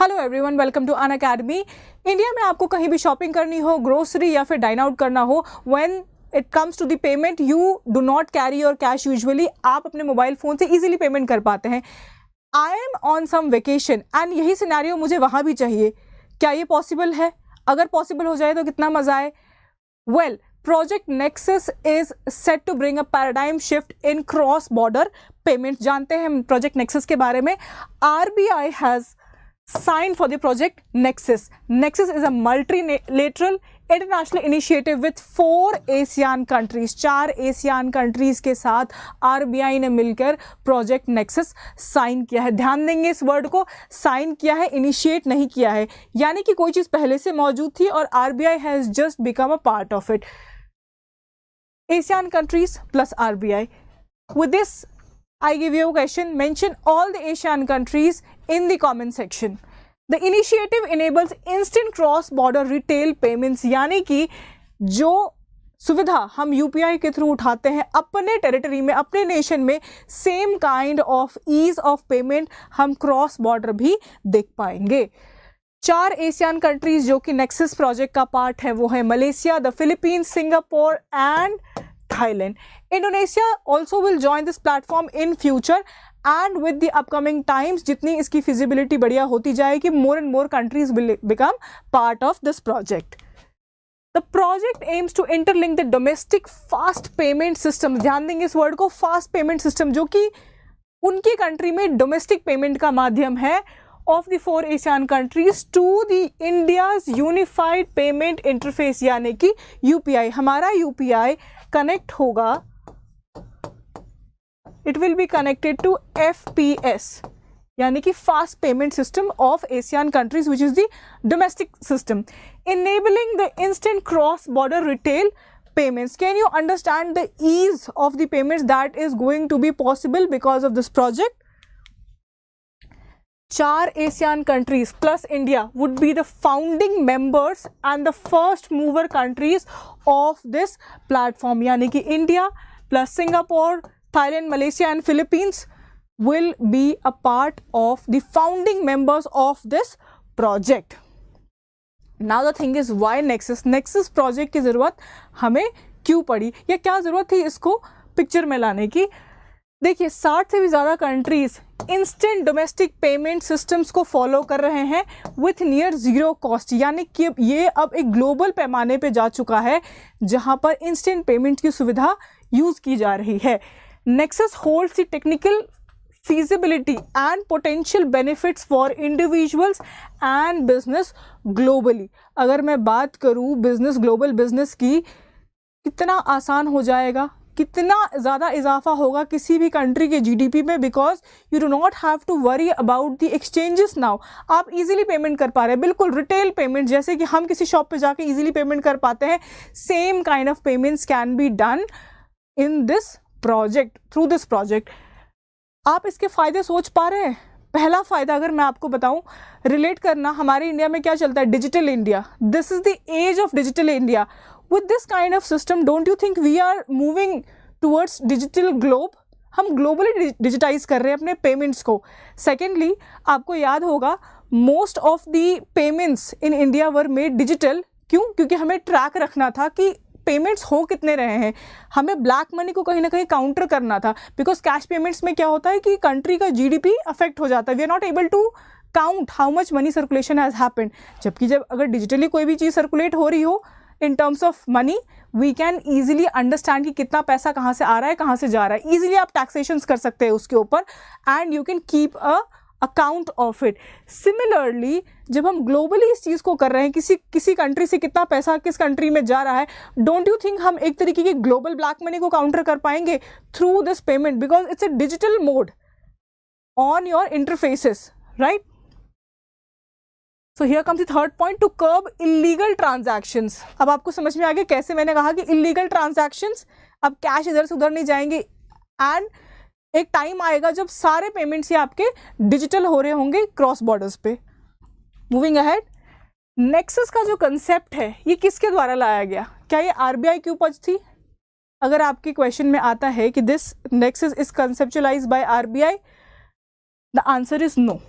Hello everyone, welcome to Unacademy. India में आपको कहीं भी शॉपिंग करनी हो, ग्रोसरी या फिर डाइन आउट करना हो, when it comes to the payment you do not carry your cash usually. आप अपने मोबाइल फ़ोन से इजीली पेमेंट कर पाते हैं। I am on some vacation and यही सिनेरियो मुझे वहाँ भी चाहिए। क्या ये पॉसिबल है? अगर पॉसिबल हो जाए तो कितना मज़ा आए। Well, Project Nexus is set to bring a paradigm shift in cross-border payments. जानते हैं हम Project Nexus के बारे में। RBI has signed for the Project Nexus. Nexus is a multilateral international initiative with 4 ASEAN countries. 4 ASEAN countries के साथ RBI ने मिलकर Project Nexus साइन किया है। ध्यान देंगे इस वर्ड को, साइन किया है, इनिशिएट नहीं किया है। यानी कि कोई चीज़ पहले से मौजूद थी और RBI has just become a part of it. ASEAN countries plus RBI. With this, I give you a question. Mention all the ASEAN countries in the comment section. The initiative enables instant cross-border retail payments. यानी कि जो सुविधा हम UPI के through उठाते हैं अपने territory में, अपने नेशन में, same kind of ease of payment हम क्रॉस बॉर्डर भी देख पाएंगे। 4 एशियन कंट्रीज जो कि नेक्सस प्रोजेक्ट का पार्ट है वो है Malaysia, the Philippines, Singapore and Thailand. Indonesia also will join this platform in future and with the upcoming times जितनी इसकी फिजिबिलिटी बढ़िया होती जाएगी, more and more countries will become part of this project. The project aims to interlink the domestic fast payment system. ध्यान देंगे इस word को, fast payment system, जो कि उनकी कंट्री में डोमेस्टिक पेमेंट का माध्यम है, of the 4 ASEAN countries to the India's unified payment interface यानी कि UPI। हमारा UPI कनेक्ट होगा, it will be connected to FPS यानी कि fast payment system of ASEAN countries which is the domestic system, enabling the instant cross-border retail payments. Can you understand the ease of the payments that is going to be possible because of this project? 4 ASEAN countries plus India would be the founding members and the first mover countries of this platform. यानी कि India plus Singapore, Thailand, Malaysia and Philippines will be a part of the founding members of this project. Now the thing is why Nexus? Nexus project की ज़रूरत हमें क्यों पड़ी या क्या ज़रूरत थी इसको पिक्चर में लाने की? देखिए, 60 से भी ज़्यादा countries instant domestic payment systems को फॉलो कर रहे हैं विथ नियर ज़ीरो कॉस्ट। यानी कि ये अब एक ग्लोबल पैमाने पे जा चुका है जहां पर इंस्टेंट पेमेंट की सुविधा यूज़ की जा रही है। Nexus holds the technical feasibility and potential benefits for individuals and business globally। अगर मैं बात करूँ बिजनेस, ग्लोबल बिजनेस की, कितना आसान हो जाएगा, कितना ज़्यादा इजाफा होगा किसी भी कंट्री के GDP में, because you do not have to worry about the exchanges now. आप इजीली पेमेंट कर पा रहे हैं, बिल्कुल रिटेल पेमेंट जैसे कि हम किसी शॉप पे जाके इजीली पेमेंट कर पाते हैं, same kind of payments can be done in this project, through this project. आप इसके फ़ायदे सोच पा रहे हैं? पहला फ़ायदा अगर मैं आपको बताऊं, रिलेट करना, हमारे इंडिया में क्या चलता है? Digital India. This is the age of digital India. With this kind of system, don't you think we are moving towards digital globe? हम ग्लोबली डिजिटाइज कर रहे हैं अपने पेमेंट्स को। सेकेंडली, आपको याद होगा most of the payments in India were made digital. क्यों? क्योंकि हमें ट्रैक रखना था कि पेमेंट्स हो कितने रहे हैं, हमें ब्लैक मनी को कहीं ना कहीं काउंटर करना था, बिकॉज कैश पेमेंट्स में क्या होता है कि कंट्री का GDP अफेक्ट हो जाता है। We are not able to count how much money circulation has happened. जबकि जब अगर डिजिटली कोई भी चीज़ सर्कुलेट हो रही हो in terms of money, we can easily understand कि कितना पैसा कहाँ से आ रहा है, कहाँ से जा रहा है। ईजिली आप टैक्सेशंस कर सकते हैं उसके ऊपर and you can keep a account of it. Similarly, जब हम ग्लोबली इस चीज़ को कर रहे हैं, किसी कंट्री से कितना पैसा किस कंट्री में जा रहा है, डोंट यू थिंक हम एक तरीके की ग्लोबल ब्लैक मनी को काउंटर कर पाएंगे through this payment, because it's a digital mode on your interfaces, right? So here comes the third point, to curb illegal transactions। अब आपको समझ में आ गया कैसे मैंने कहा कि illegal transactions, अब कैश इधर से उधर नहीं जाएंगे एंड एक टाइम आएगा जब सारे पेमेंट्स ये आपके डिजिटल हो रहे होंगे क्रॉस बॉर्डर्स पे। मूविंग अहेड, नेक्सस का जो कंसेप्ट है ये किसके द्वारा लाया गया? क्या ये RBI की उपज थी? अगर आपके क्वेश्चन में आता है कि this nexus is conceptualized by RBI, the answer is no.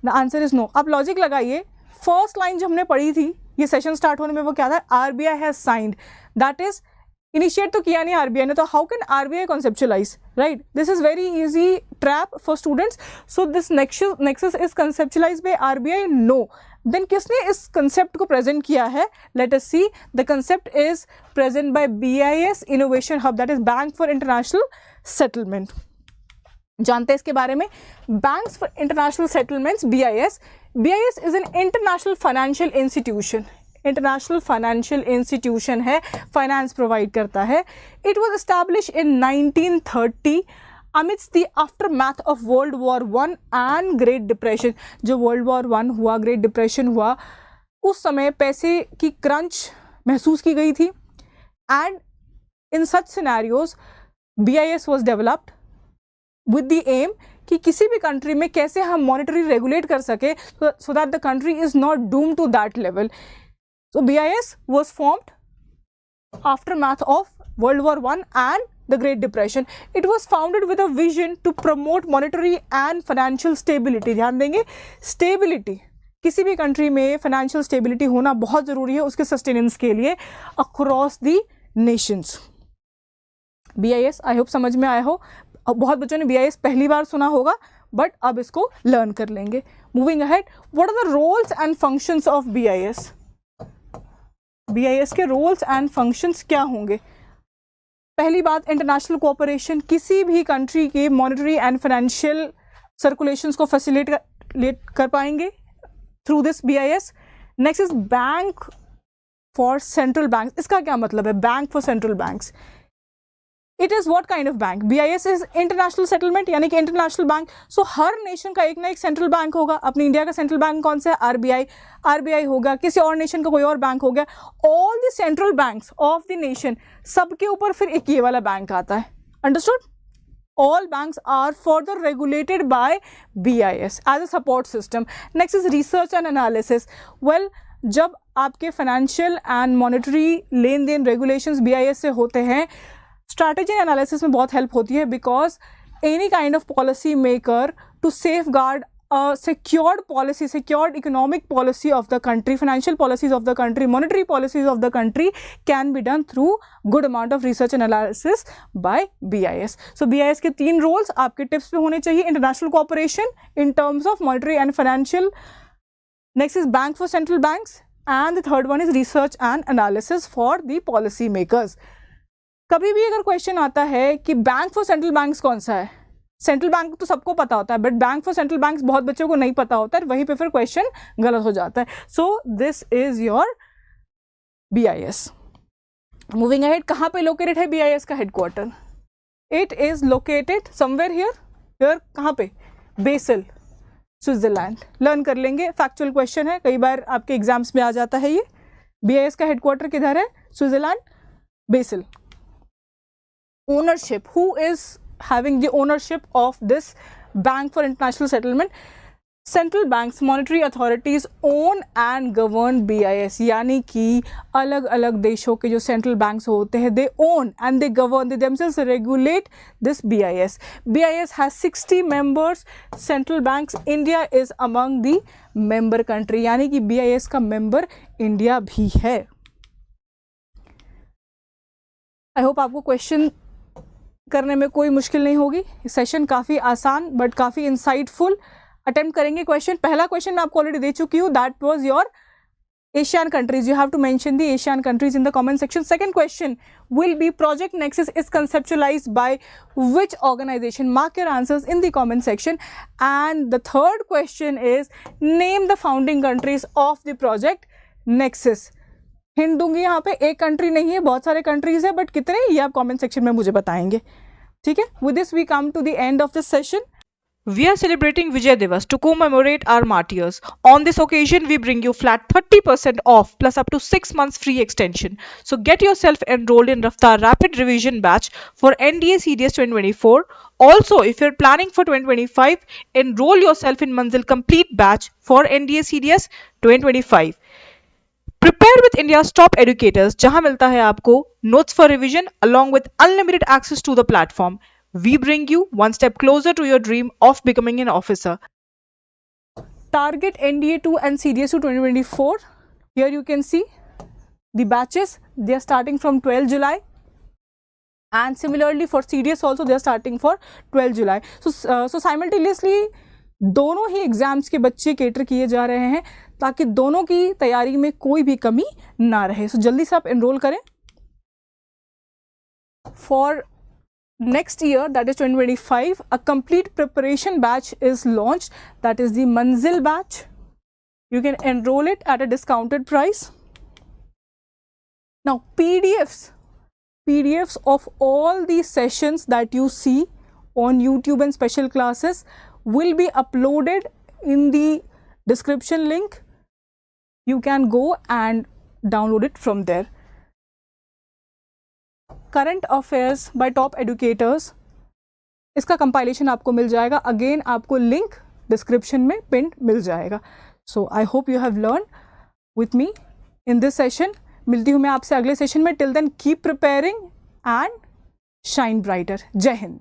The answer is no. आप लॉजिक लगाइए, फर्स्ट लाइन जो हमने पढ़ी थी ये सेशन स्टार्ट होने में, वो क्या था, RBI has signed, that is initiate तो किया नहीं आरबीआई ने, तो how can RBI conceptualize, right? This is very easy trap for students. So this nexus is conceptualize by RBI? No. Then किसने इस कंसेप्ट को प्रेजेंट किया है? Let us see. The concept is present by BIS innovation hub, that is bank for international settlement. जानते हैं इसके बारे में? Banks for international settlements, BIS. BIS is an international financial institution. International financial institution है, finance provide करता है. It was establish in 1930 amidst the aftermath of World War I and Great Depression. जो World War I हुआ, Great Depression हुआ, उस समय पैसे की क्रंच महसूस की गई थी. And in such scenarios, BIS was developed with the aim कि किसी भी कंट्री में कैसे हम मॉनिटरी रेगुलेट कर सके so that the country is not doomed to that level. So BIS was formed aftermath of World War I and the Great Depression. It was founded with a vision to promote monetary and financial stability. ध्यान देंगे, stability, किसी भी country में financial stability होना बहुत ज़रूरी है उसके सस्टेनेंस के लिए across the Nations. BIS I hope समझ में आया हो. बहुत बच्चों ने BIS पहली बार सुना होगा, बट अब इसको लर्न कर लेंगे. Moving ahead, what are the roles and functions of BIS? BIS के रोल्स एंड फंक्शंस क्या होंगे? पहली बात, इंटरनेशनल कोऑपरेशन, किसी भी कंट्री के मॉनेटरी एंड फाइनेंशियल सर्कुलेशंस को फैसिलिटेट कर पाएंगे through this BIS. Next is bank for central bank. इसका क्या मतलब है, bank for central banks? It is what kind of bank? BIS is international settlement, यानी कि इंटरनेशनल बैंक. सो हर नेशन का एक ना एक सेंट्रल बैंक होगा. अपनी इंडिया का सेंट्रल बैंक कौन सा है? RBI होगा. किसी और नेशन का कोई और बैंक हो गया. All the central banks of the nation, सबके ऊपर फिर एक ये वाला बैंक आता है. Understood? All banks are further regulated by BIS as a support system. Next is research and analysis. Well, जब आपके फाइनेंशियल एंड मॉनेटरी लेन देन रेगुलेशंस BIS से होते हैं, स्ट्रैटेजी एनालिसिस में बहुत हेल्प होती है, because any kind of policy maker to safeguard secured policy, secured economic policy of the country, financial policies of the country, monetary policies of the country can be done through good amount of research and analysis by BIS. So BIS के 3 roles आपके tips पे होने चाहिए. International cooperation in terms of monetary and financial. Next is bank for central banks, and the third one is research and analysis for the policy makers. कभी भी अगर question आता है कि बैंक फॉर सेंट्रल बैंक्स कौन सा है, central bank तो सबको पता होता है, but bank for central banks बहुत बच्चों को नहीं पता होता है, वहीं पे फिर क्वेश्चन गलत हो जाता है. So this is your BIS. Moving ahead, कहाँ पे लोकेटेड है BIS का headquarter? It is located somewhere here. कहाँ पे? Basal, Switzerland. लर्न कर लेंगे, फैक्चुअल क्वेश्चन है, कई बार आपके एग्जाम्स में आ जाता है ये. BIS का हेडक्वार्टर किधर है? Switzerland, Basel. Ownership, who is having the ownership of this bank for international settlement? Central banks, monetary authorities own and govern BIS. यानी कि अलग अलग देशों के जो central banks होते हैं, they own and they govern, they themselves regulate this BIS. BIS has 60 members. Central banks, India is among the member country. यानी कि BIS का member India भी है. I hope आपको question करने में कोई मुश्किल नहीं होगी. सेशन काफ़ी आसान बट काफ़ी इंसाइटफुल. अटेम्प्ट करेंगे क्वेश्चन. पहला क्वेश्चन मैं आपको ऑलरेडी दे चुकी हूँ, that was your Asian countries. You have to mention the Asian countries in the comment section. Second question will be Project Nexus is conceptualized by which organization? Mark your answers in the comment section. And the third question is name the founding countries of the Project Nexus. Hint दूंगी यहाँ पे, एक country नहीं है, बहुत सारे countries है, but कितने ये आप कमेंट सेक्शन में मुझे बताएंगे. ठीक है? With this we come to the end of this session. We are celebrating Vijay Diwas to commemorate our martyrs. On this occasion, we bring you flat 30% off plus up to 6 months free extension. So get yourself enrolled in Raftar Rapid Revision Batch for NDA CDS 2024. Also, if you're planning for 2025, enroll yourself in Manzil Complete Batch for NDA CDS 2025. Prepare with India's top educators, जहां मिलता है आपको notes for revision along with unlimited access to the platform. We bring you one step closer to your dream of becoming an officer. Target NDA2 and CDS2 2024. Here you can see the batches. They are starting from 12 July. And similarly for CDS also they are starting for 12 July. So simultaneously दोनों ही exams के बच्चे cater किए जा रहे हैं ताकि दोनों की तैयारी में कोई भी कमी ना रहे. सो जल्दी से आप एनरोल करें. For next year, that is 2025, a complete preparation batch is launched, that is the Manzil batch. You can enroll it at a discounted price. Now PDFs of all these sessions that you see on YouTube and special classes will be uploaded in the description link. You can go and download it from there. Current affairs by top educators, इसका compilation आपको मिल जाएगा. Again आपको link description में pinned मिल जाएगा. So I hope you have learned with me in this session. मिलती हूँ मैं आपसे अगले सेशन में. Till then keep preparing and shine brighter. जय हिंद.